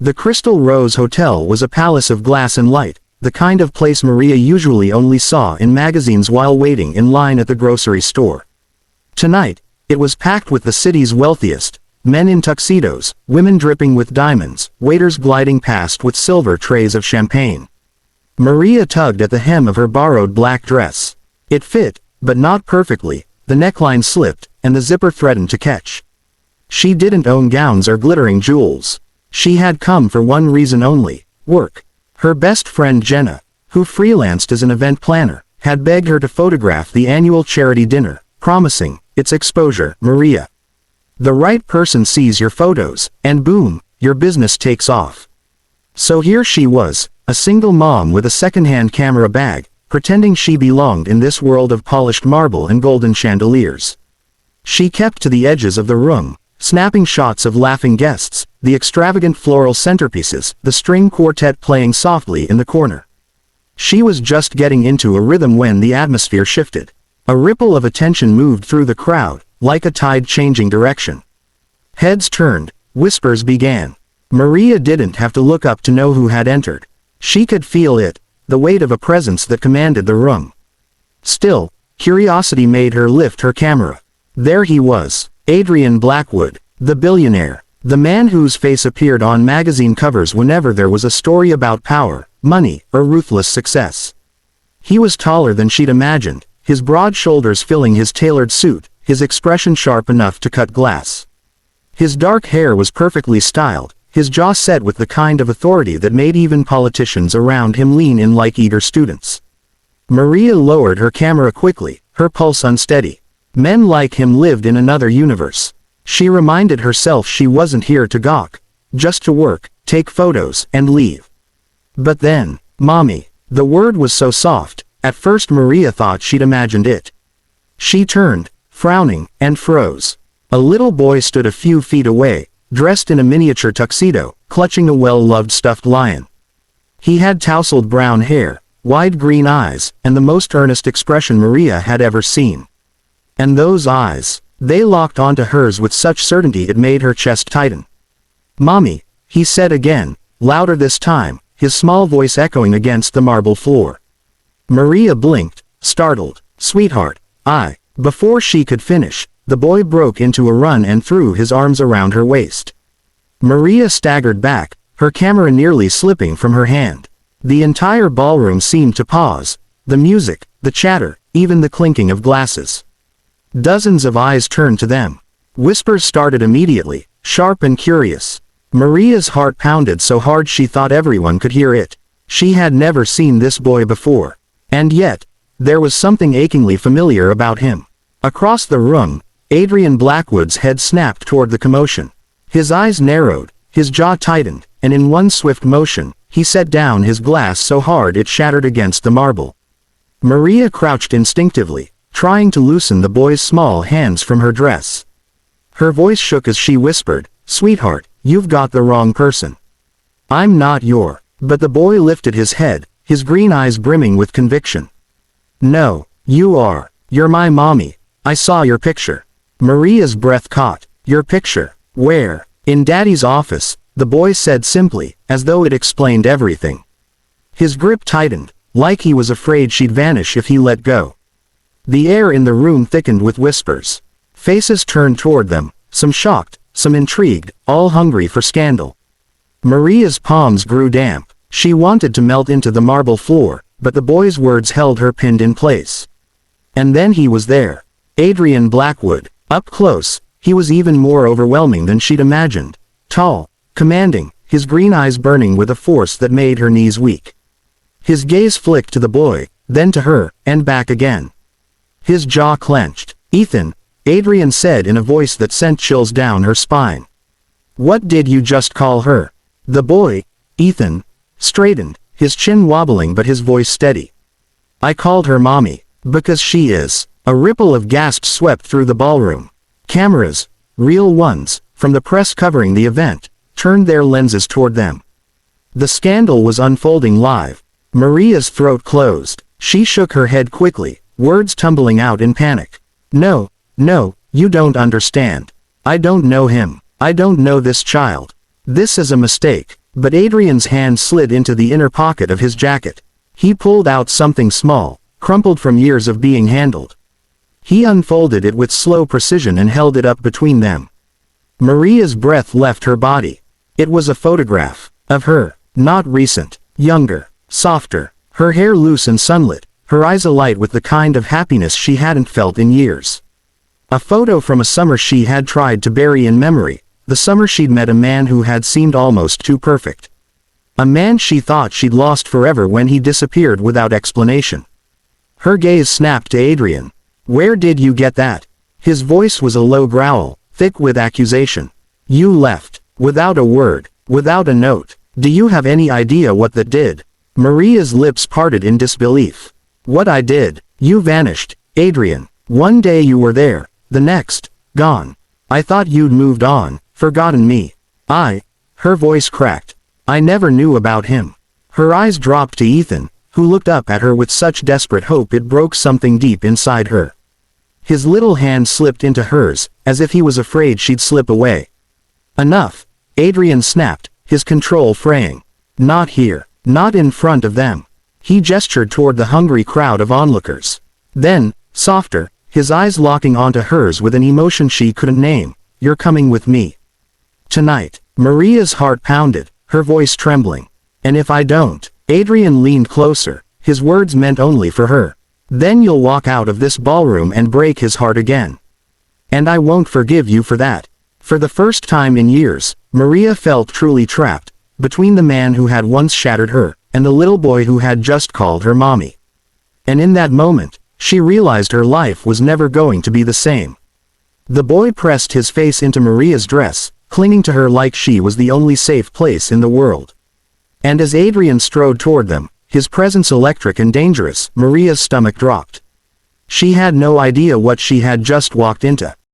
The Crystal Rose Hotel was a palace of glass and light, the kind of place Maria usually only saw in magazines while waiting in line at the grocery store. Tonight, it was packed with the city's wealthiest, men in tuxedos, women dripping with diamonds, waiters gliding past with silver trays of champagne. Maria tugged at the hem of her borrowed black dress. It fit, but not perfectly, the neckline slipped, and the zipper threatened to catch. She didn't own gowns or glittering jewels. She had come for one reason only: work. Her best friend Jenna, who freelanced as an event planner, had begged her to photograph the annual charity dinner, promising, "It's exposure, Maria. The right person sees your photos, and boom, your business takes off." So here she was, a single mom with a second-hand camera bag, pretending she belonged in this world of polished marble and golden chandeliers. She kept to the edges of the room, snapping shots of laughing guests, the extravagant floral centerpieces, the string quartet playing softly in the corner. She was just getting into a rhythm when the atmosphere shifted. A ripple of attention moved through the crowd, like a tide changing direction. Heads turned, whispers began. Maria didn't have to look up to know who had entered. She could feel it, the weight of a presence that commanded the room. Still, curiosity made her lift her camera. There he was, Adrian Blackwood, the billionaire, the man whose face appeared on magazine covers whenever there was a story about power, money, or ruthless success. He was taller than she'd imagined, his broad shoulders filling his tailored suit, his expression sharp enough to cut glass. His dark hair was perfectly styled, his jaw set with the kind of authority that made even politicians around him lean in like eager students. Maria lowered her camera quickly, her pulse unsteady. Men like him lived in another universe. She reminded herself she wasn't here to gawk, just to work, take photos, and leave. But then, "Mommy." The word was so soft, at first Maria thought she'd imagined it. She turned, frowning, and froze. A little boy stood a few feet away, dressed in a miniature tuxedo, clutching a well-loved stuffed lion. He had tousled brown hair, wide green eyes, and the most earnest expression Maria had ever seen. And those eyes, they locked onto hers with such certainty it made her chest tighten. "Mommy," he said again, louder this time, his small voice echoing against the marble floor. Maria blinked, startled. "Sweetheart, I..." Before she could finish, the boy broke into a run and threw his arms around her waist. Maria staggered back, her camera nearly slipping from her hand. The entire ballroom seemed to pause, the music, the chatter, even the clinking of glasses. Dozens of eyes turned to them. Whispers started immediately, sharp and curious. Maria's heart pounded so hard she thought everyone could hear it. She had never seen this boy before. And yet, there was something achingly familiar about him. Across the room, Adrian Blackwood's head snapped toward the commotion. His eyes narrowed, his jaw tightened, and in one swift motion, he set down his glass so hard it shattered against the marble. Maria crouched instinctively, trying to loosen the boy's small hands from her dress. Her voice shook as she whispered, "Sweetheart, you've got the wrong person. I'm not your..." But the boy lifted his head, his green eyes brimming with conviction. "No, you are. You're my mommy. I saw your picture." Maria's breath caught. "Your picture? Where?" "In Daddy's office," the boy said simply, as though it explained everything. His grip tightened, like he was afraid she'd vanish if he let go. The air in the room thickened with whispers. Faces turned toward them, some shocked, some intrigued, all hungry for scandal. Maria's palms grew damp. She wanted to melt into the marble floor, but the boy's words held her pinned in place. And then he was there. Adrian Blackwood. Up close, he was even more overwhelming than she'd imagined. Tall, commanding, his green eyes burning with a force that made her knees weak. His gaze flicked to the boy, then to her, and back again. His jaw clenched. "Ethan," Adrian said in a voice that sent chills down her spine. "What did you just call her?" The boy, Ethan, straightened, his chin wobbling but his voice steady. "I called her mommy, because she is." A ripple of gasps swept through the ballroom. Cameras, real ones, from the press covering the event, turned their lenses toward them. The scandal was unfolding live. Maria's throat closed. She shook her head quickly, words tumbling out in panic. "No, no, you don't understand. I don't know him. I don't know this child. This is a mistake." But Adrian's hand slid into the inner pocket of his jacket. He pulled out something small, crumpled from years of being handled. He unfolded it with slow precision and held it up between them. Maria's breath left her body. It was a photograph. Of her. Not recent. Younger. Softer. Her hair loose and sunlit. Her eyes alight with the kind of happiness she hadn't felt in years. A photo from a summer she had tried to bury in memory. The summer she'd met a man who had seemed almost too perfect. A man she thought she'd lost forever when he disappeared without explanation. Her gaze snapped to Adrian. "Where did you get that?" His voice was a low growl, thick with accusation. "You left. Without a word. Without a note. Do you have any idea what that did?" Maria's lips parted in disbelief. "What I did? You vanished, Adrian. One day you were there, the next, gone. I thought you'd moved on, forgotten me. Her voice cracked. "I never knew about him." Her eyes dropped to Ethan, who looked up at her with such desperate hope it broke something deep inside her. His little hand slipped into hers, as if he was afraid she'd slip away. "Enough," Adrian snapped, his control fraying. "Not here. Not in front of them." He gestured toward the hungry crowd of onlookers. Then, softer, his eyes locking onto hers with an emotion she couldn't name, "You're coming with me. Tonight." Maria's heart pounded, her voice trembling. "And if I don't?" Adrian leaned closer, his words meant only for her. "Then you'll walk out of this ballroom and break his heart again. And I won't forgive you for that." For the first time in years, Maria felt truly trapped, between the man who had once shattered her, and the little boy who had just called her mommy. And in that moment, she realized her life was never going to be the same. The boy pressed his face into Maria's dress, clinging to her like she was the only safe place in the world. And as Adrian strode toward them, his presence electric and dangerous, Maria's stomach dropped. She had no idea what she had just walked into.